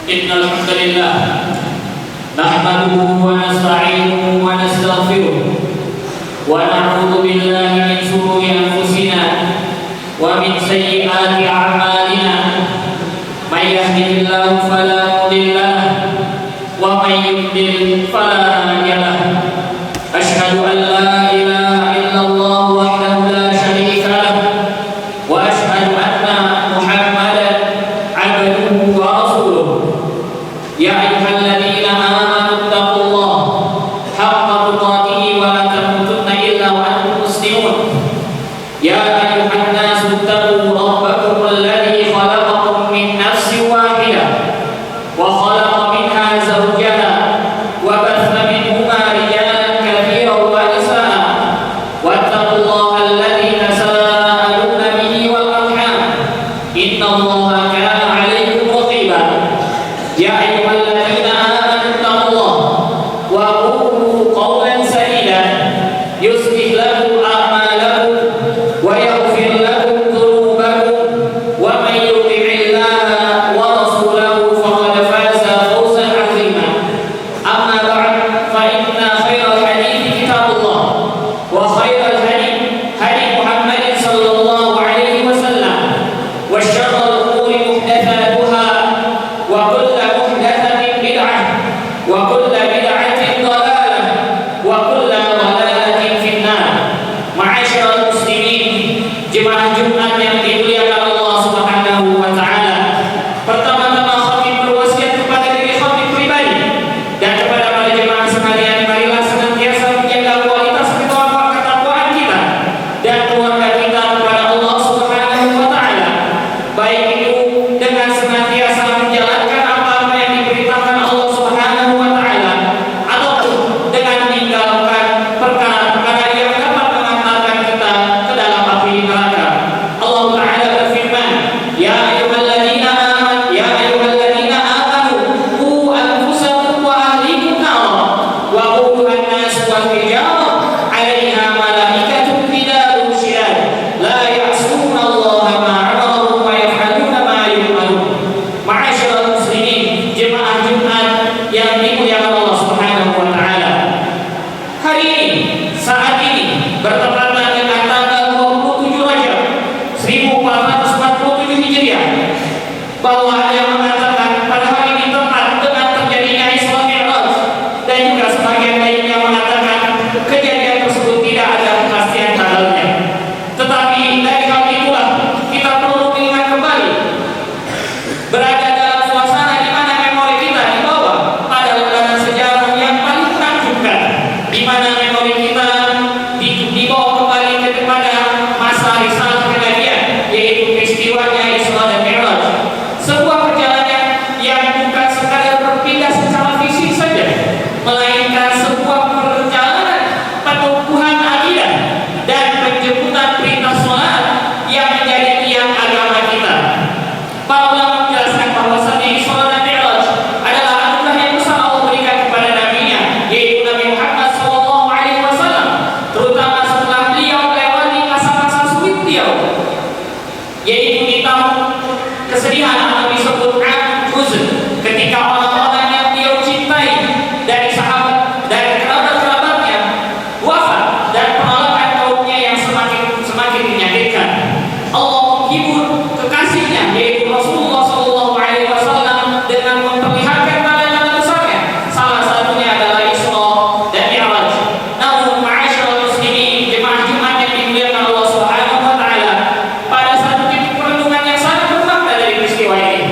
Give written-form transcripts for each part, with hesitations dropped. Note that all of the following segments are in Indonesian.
إن الحمد لله نحمده ونستعينه ونستغفره ونعوذ بالله من شرور أنفسنا ومن سيئات أعمالنا من يهده الله فلا مضل له ومن يضلل فلا هادي له أشهد أن لا إله إلا الله وحده لا شريك له وأشهد أن محمدا عبده ورسوله يا أيها الذين آمنوا اتقوا الله حق تقاته ولا تموتن إلا وأنتم مسلمون يا أيها الناس اتقوا ربكم الذي خلقكم من نفس واحدة وخلق منها زوجها وبث منهما رجالا كثيرا ونساء واتقوا الله الذي تساءلون به والأرحام إن الله كان عليكم رقيبا يا أيها الذين آمنوا اتقوا الله وقولوا قولا سديدا يصلح لكم أعمالكم ويغفر لكم ذنوبكم ومن يطع الله ورسوله فقد فاز فوزا عظيما أما بعد فإن خير الحديث كتاب الله وخير الهدي هدي محمد صلى الله عليه وسلم وشر الأمور محدثاتها وكل محدثة بدعة وكل بدعة ضلالة وكل ضلالة في النار. معاشر المسlimin, jemaah Jumat yang dimuliakan Allah Subhanahu wa taala. Pertama-tama khatib berwasiat kepada diri khatib pribadi dan kepada para jemaah sekalian, marilah senantiasa menjaga kualitas ketakwaan kita dan keluarga kita kepada Allah Subhanahu wa taala. Baik itu dengan senantiasa menjalankan apa-apa yang diperintahkan Allah Subhanahu wa taala ataupun dengan meninggalkan perkara-perkara yang dapat mengantarkan kita ke dalam api neraka. Allah taala berfirman, ya ayyuhalladzina amanu qu anfusakum wa ahlikum nar wa quduha an-nas wal hijarah 'alaiha malaikatun ghilazun syidad la ya'suna Allah ma 'amarahum wa yaf'aluna ma yu'marun. Ma'asyiral muslimin, jemaah Jumat yang dimuliakan Allah Subhanahu wa taala. Hari ini, saat ini bertepatan dengan tanggal 27 Rajab 1447 Hijriah, bahwa ada yang mengatakan pada hari ini tepat dengan terjadinya Isra Mi'raj, dan juga sebagian lainnya mengatakan kejadian tersebut tidak ada kepastian tanggalnya. Tetapi dari hal itulah kita perlu mengingat kembali, berada dalam suasana di mana memori kita dibawa pada ledakan sejarah yang paling menakjubkan, di mana memori kita dibawa kembali kepada masa risalah kejadian, yaitu peristiwanya Isra dan Mi'raj. Sebuah perjalanan yang bukan sekadar berpindah secara fisik saja, melainkan sebuah perjalanan penumbuhan akidah dan penjemputan perintah sholat yang menjadi tiang agama kita. Para ulama menjelaskan bahwasannya Isra dan Mi'raj adalah anugerah yang besar Allah berikan kepada nabinya, yaitu Nabi Muhammad SAW, terutama setelah beliau melewati masa-masa sulit beliau, yaitu di tahun kesedihan atau disebut Huzn, ketika orang-orang yang beliau cintai dari sahabat, dari kerabat-kerabatnya wafat, dan penolakan kaumnya yang semakin menyakitkan. Allah menghibur kekasihnya, yaitu Rasulullah SAW, dengan memperlihatkan tanda-tanda besarnya. Salah satunya adalah Isra dan Mi'raj. Namun ma'asyiral muslimin, jemaah Jumat yang dimuliakan Allah Subhanahu wa taala, pada satu titik perenungan yang sangat bermakna dari peristiwa ini,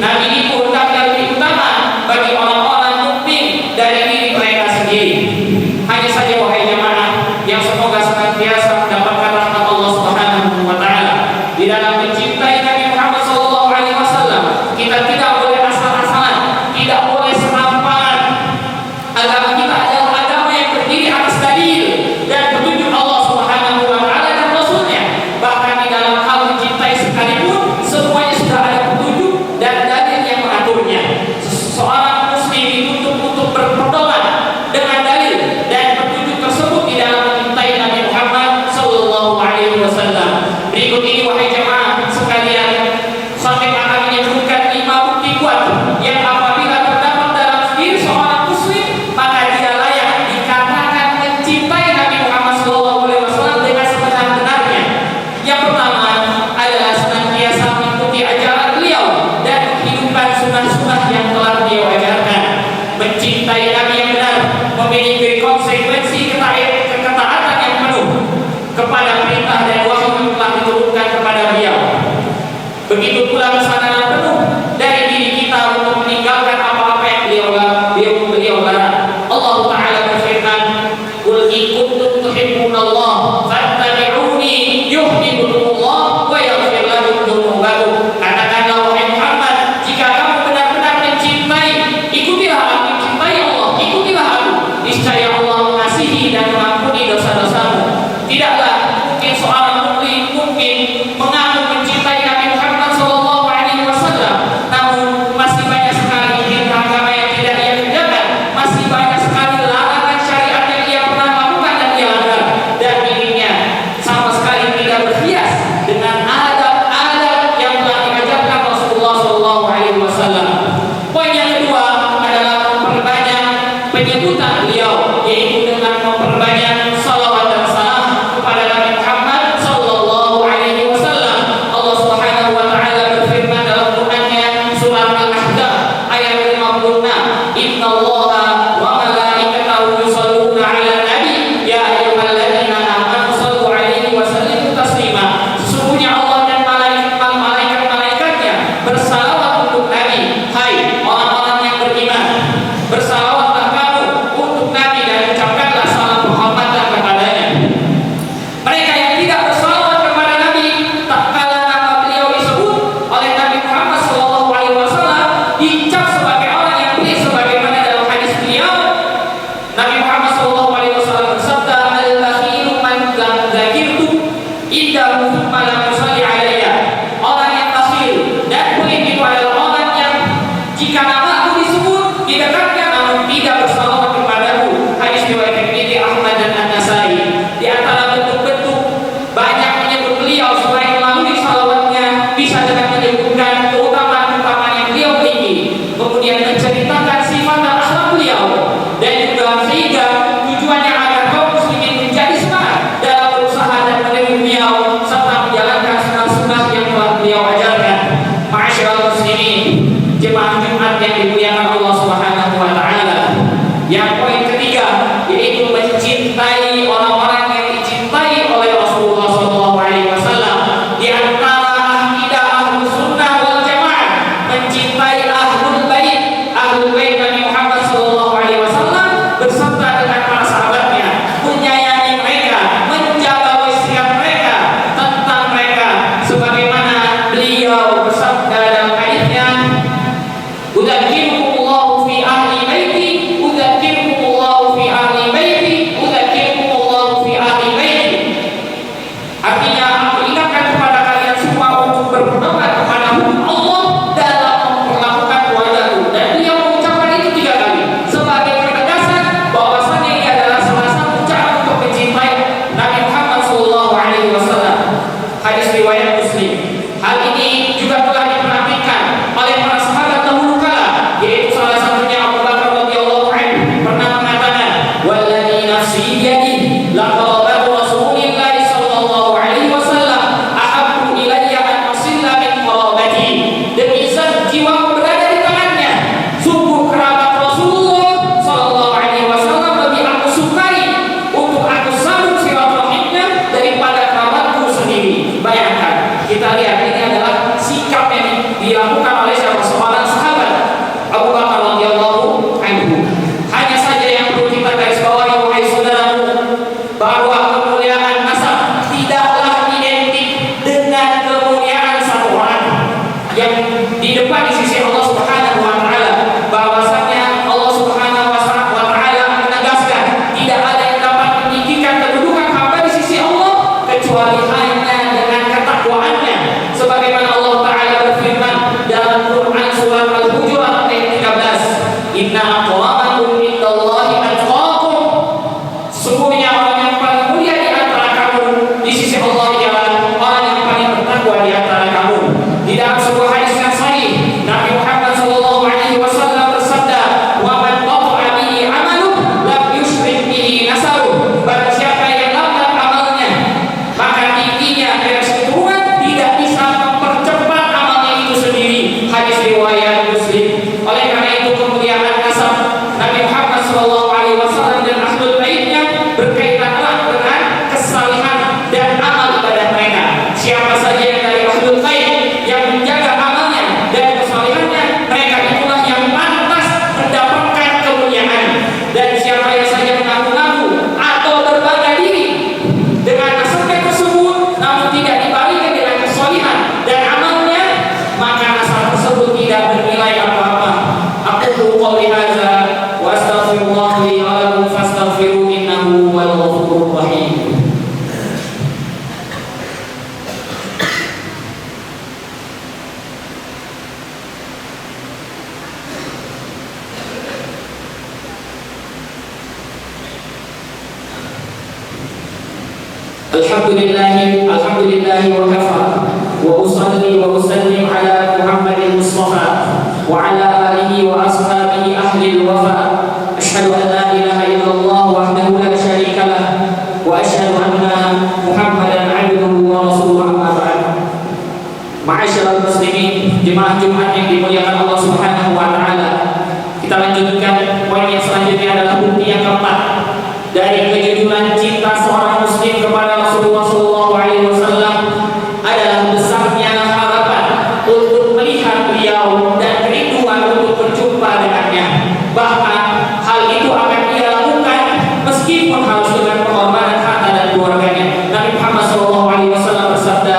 Nabi itu hendaknya lebih utama bagi orang-orang mukmin dari diri mereka sendiri. Hanya saja wahai jamaah yang semoga senantiasa mendapatkan rahmat Allah Subhanahu wa taala, di dalam mencintai Nabi Muhammad SAW kita tidak boleh asal-asalan, tidak boleh serampangan. Agama kita adalah agama yang berdiri atas dalil dan petunjuk Allah Subhanahu wa taala dan Rasulnya. Bahkan di dalam hal mencintai sekalipun semuanya sudah ada petunjuk dan dalil yang mengaturnya. Seorang muslim dituntut untuk berpedoman dengan dalil dan petunjuk tersebut di dalam mencintai Nabi Muhammad SAW. Berikut ini wahai jemaah sekalian, sampai akan menyebutkan 5 bukti kuat yang apabila terdapat dalam diri seorang muslim maka dia layak dikatakan mencintai Nabi Muhammad SAW dengan sebenar-benarnya. Yang pertama adalah senantiasa mengikuti ajaran beliau dan menghidupkan sunnah-sunnah yang telah beliau ajarkan. Mencintai Nabi yang benar memiliki konsekuensi ketaatan yang penuh kepada perintah dan wahyu yang telah diturunkan kepada beliau. Begitu pula kesadaran penuh dari diri kita untuk meninggalkan apa-apa yang beliau larang. Allah Ta'ala berfirman, "Qul in kuntum tuhibbunallah fattabi'uni yuhibbukumullah wa yaghfir lakum dzunubakum." Katakanlah wahai Muhammad, jika kamu benar-benar mencintai, ikutilah aku, mencintai Allah, ikutilah aku. Niscaya Allah mengasihi dan mengampuni dosa-dosamu. Tidaklah mungkin seorang mukmin mengaku mencintai Nabi Muhammad SAW, namun masih banyak sekali agama yang tidak ia kerjakan, masih banyak sekali larangan syariat yang ia pernah lakukan dan ia langgar, dan dirinya sama sekali tidak berhias dengan adab-adab yang telah diajarkan Rasulullah SAW. Poin yang kedua adalah memperbanyak penyebutan beliau, yaitu dengan memperbanyak salawat dan salam kepada Nabi Muhammad SAW. Allah Subhanahu wa taala berfirman dalam Qur'annya surah Al-Ahzab ayat 56, "Innallaha wa malaikatahu yusholluna 'alan nabi ya ayyuhalladzina amanu shallu 'alaihi wa sallimu taslima." Sesungguhnya Allah dan malaikat-malaikatnya bersalawat untuk Nabi. Hai orang-orang yang beriman, bersalawatlah kamu untuk Nabi dan ucapkanlah salam penghormatan kepadanya. Mereka yang tidak bersalawat kepada Nabi tak kala nama beliau disebut oleh Nabi Muhammad SAW dicap sebagai orang yang pelit, sebagaimana dalam hadis beliau Nabi Muhammad SAW bersabda, "Al-bakhilu man dzakirtu indahu thumma lam yusalli alayya." Orang yang bakhil dan pelit itu adalah orang yang jika namaku disebut di dekatnya namun tidak bersalawat kepadaku. Hadis riwayat Tirmidzi, Ahmad dan An-Nasai. Di antara bentuk-bentuk banyak menyebut beliau selain melalui salawatnya bisa dengan menyebutkan keutamaan-keutamaan yang beliau miliki, kemudian menceritakan sifat dan akhlak beliau, dan juga sehingga tujuannya agar kaum muslimin menjadi semangat dalam berusaha dan meniru beliau serta menjalankan sunnah-sunnah yang telah beliau ajarkan. Ma'asyiral muslimin, jemaah Jumat yang dimuliakan Allah Subhanahu wa taala. Yang poin ketiga yaitu mencintai orang-orang yang dicintai oleh Rasulullah SAW. Di antara akidah Ahlus Sunnah wal Jamaah mencintai Ahlul Bait Nabi Muhammad SAW beserta dengan para sahabatnya, menyayangi mereka, menjaga wasiat mereka tentang mereka, sebagaimana beliau bersabda dalam hadisnya, "Udzakirukumullahu fi ahli baiti, udzakirukumullahu fi ahli baiti, udzakirukumullahu fi ahli baiti." Artinya, aku ingatkan kepada kalian semua untuk berpedoman kepada hukum Allah dalam memperlakukan keluargaku. Dan beliau mengucapkan itu 3 kali sebagai penegasan bahwasannya ia adalah salah satu cara untuk mencintai Nabi Muhammad SAW. Hadis riwayat Muslim. Hal ini juga telah diperhatikan oleh para sahabat dahulu kala, yaitu inna akramakum indallahi atqakum. Sesungguhnya orang yang paling mulia di antara kamu di sisi Allah ialah orang yang paling bertakwa di antara kamu. Di dalam sebuah hadis yang sahih, Nabi Muhammad sallallahu alaihi wasallam bersabda, "Wa man qata'a bihi 'amaluhu lam yushrik bihi nasabuhu." Barang siapa yang lambat amalnya, maka giginya dari keturunan tidak bisa mempercepat amalnya itu sendiri. Hadis riwayat Muslim. Oleh karena itu kemuliaan nasab Nabi Muhammad sallallahu alaihi wasallam dan ahlul baitnya berkaitan erat dengan kesalihan dan amal ibadah mereka. Siapa saja yang dari ahlul bait yang menjaga amalnya dan kesalihannya, mereka itulah yang pantas mendapatkan kemuliaan. Dan siapa yang saja mengaku-ngaku atau berbangga diri dengan nasabnya tersebut namun tidak dibarengi dengan kesalihan dan amalnya, maka nasab tersebut tidak bernilai apa-apa. Aqulu qouli hadza wa astaghfirullah li wa lakum fastaghfiruhu innahu huwal ghafurur rahim. Alhamdulillahi wa kafa wa usalli wa usallim ala Muhammadin Mustafa wa ala alihi wa ashabihi ahli al-wafa. Asyhadu an la ilaha illallah wahdahu la syarika lah wa asyhadu anna Muhammadan abduhu wa rasuluhu, amma ba'd. Ma'asyiral muslimin, jemaah Jumat yang dimuliakan Allah Subhanahu wa taala. Kita lanjutkan poin yang selanjutnya adalah bukti yang keempat dari kejujuran cinta seorang muslim kepada Rasulullah sallallahu alaihi wasallam adalah besarnya harapan untuk melihat beliau dan kerinduan untuk berjumpa dengannya. Bahkan hal itu akan ia lakukan meskipun harus dengan pengorbanan harta dan keluarganya. Nabi Muhammad sallallahu alaihi wasallam bersabda,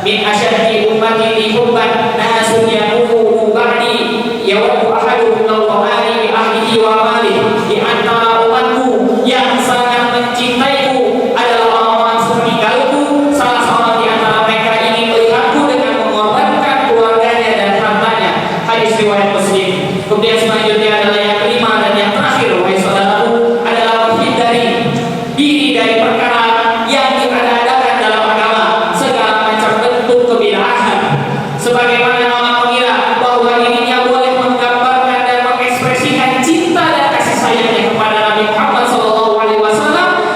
"Min asyaddi ummati li hubban nasun yaqumu ba'di yawaddu ahaduhum law qamani bi ahlihi wa malihi." Di antara umatku yang sangat mencintaiku adalah orang-orang sepeninggalku. Salah seorang di antara mereka ingin melihatku dengan mengorbankan keluarganya dan hartanya. Hadis riwayat Muslim. Kemudian selanjutnya adalah yang kelima dan yang terakhir, wahai saudaraku, adalah menghindari diri dari perkara yang diada-adakan dalam agama, segala macam bentuk kebid'ahan. Sebagaimana orang mengira bahwa dirinya boleh menggambarkan dan mengekspresikan cinta dan kasih sayangnya kepada Nabi Muhammad SAW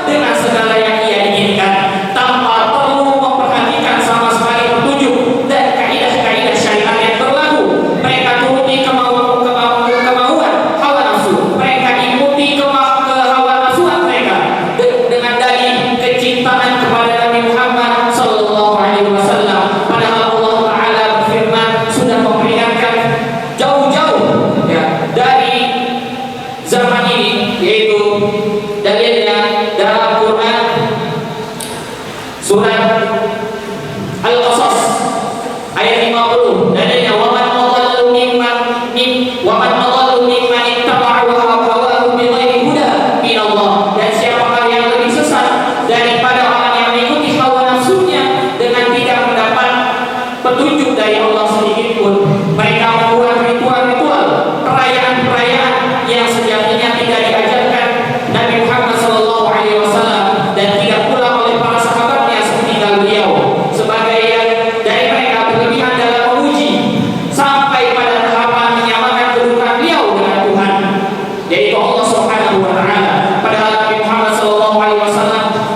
dengan segala yang ia inginkan, tanpa perlu memperhatikan sama sekali petunjuk dan kaidah-kaidah syariat yang berlaku. Mereka turuti kemauan hawa nafsu. Mereka ikuti hawa nafsuan mereka dengan dalih kecintaan kepada Nabi Muhammad SAW. Padahal Allah Ta'ala berfirman, sudah memperingatkan jauh-jauh ya dari zaman ini, yaitu dalilnya dalam Quran surat Al-Qasas ayat 50, dalilnya waman adallu mimman ittaba'a hawahu bighairi huda min Allah. Dan siapakah yang lebih sesat daripada orang yang mengikuti hawa nafsunya dengan tidak mendapat petunjuk dari Allah sedikit pun. Mereka membuat ritual-ritual, perayaan-perayaan yang sejatinya tidak diajarkan Nabi Muhammad SAW dan tidak pula oleh para sahabatnya sepeninggal beliau. Sebagian dari mereka berlebihan dalam memuji sampai pada tahapan menyamakan kedudukan beliau dengan Tuhan, yaitu Allah Subhanahu wa taala. Padahal Nabi Muhammad SAW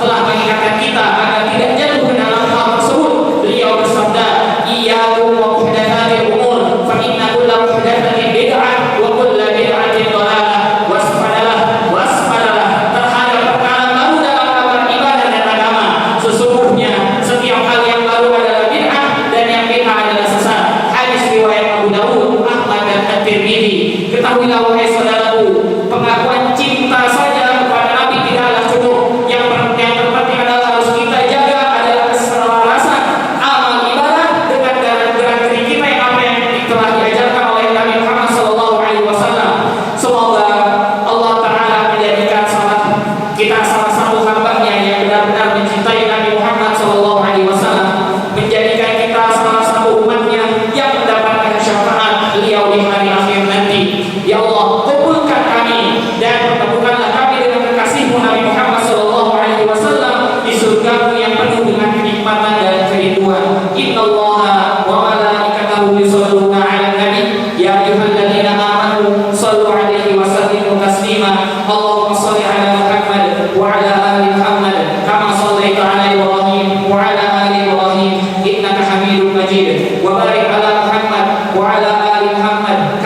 telah mengingatkan kita agar tidak jatuh ke dalam hal tersebut. Beliau bersabda, "Iyyakum wa muhdatsatil umur, fa inna kulla muhdatsatin bid'ah wa kullu bid'atin dhalalah." Waspadalah terhadap perkara baru dalam bab ibadah dan agama. Sesungguhnya setiap hal yang baru adalah bid'ah dan yang bid'ah adalah sesat. Hadis riwayat Abu Dawud, Ahmad dan At-Tirmidzi. Ketahuilah wahai saudaraku, pengakuan cinta saja kepada Nabi tidaklah cukup. Yang terpenting adalah harus kita jaga adalah keselarasan amal ibadah dengan gerak-gerik kita yang apa yang telah diajarkan oleh Nabi Muhammad SAW. Semoga Allah Ta'ala menjadikan kita salah satu hambanya yang benar-benar mencintai Nabi Muhammad SAW, menjadikan kita salah satu umatnya yang mendapatkan syafaat beliau di hari akhir nanti. Ya Allah,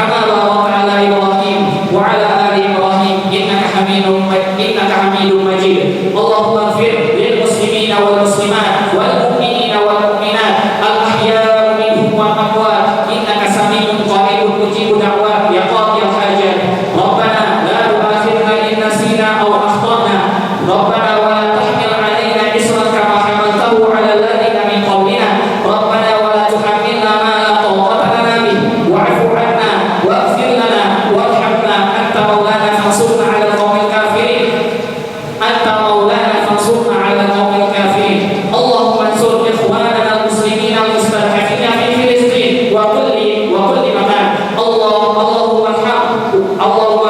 كما باركت على إبراهيم وعلى آل إبراهيم إنك حميد مجيد. اللهم اغفر للمسلمين والمسلمات والمؤمنين والمؤمنات الأحياء منهم والأموات إنك سميع قريب مجيب دعوات يا قاضي الحاجات. ربنا لا تؤاخذنا إن نسينا أو أخطأنا. ربنا ولا تحمل علينا إصرا كما حملته على الذين من قبلنا. ربنا ولا تحملنا ما لا طاقة لنا به واعف عنا واغفر لنا وارحمنا أنت مولانا فانصرنا على القوم الكافرين. أنت مولانا فانصرنا على القوم الكافرين. اللهم انصر إخواننا المسلمين المستضعفين في فلسطين وكل مكان. اللهم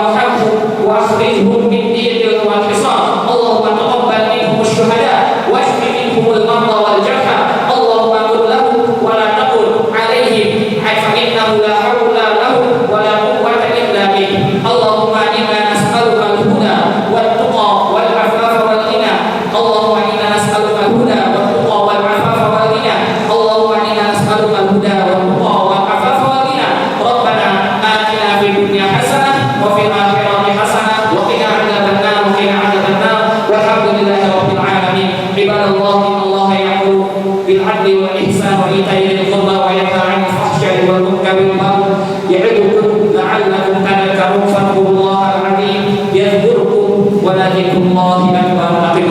ارحمهم واخرجهم من دينهم والحصار. اللهم تقبل منهم الشهداء واشف منهم المرضى والجرحى. اللهم كن لهم ولا تقل عليهم فإنه لا حول لهم ولا قوة إلا به. اللهم إنا نسألك الهدى والتقى والعفاف والغنى. اللهم إنا نسألك الهدى والتقى والعفاف والغنى. اللهم إنا نسألك الهدى والتقى والعفاف والغنى. ربنا آتنا في الدنيا حسنة وفي الآخرة حسنة وقنا عذاب النار والحمد لله رب العالمين. عباد الله إن الله يأمر بالعدل والإحسان وإيتاء ذي القربى وينهى عن الفحشاء والمنكر والبغي يعظكم لعلكم تذكرون. فاذكروا الله العظيم يذكركم ولذكر الله أكبر.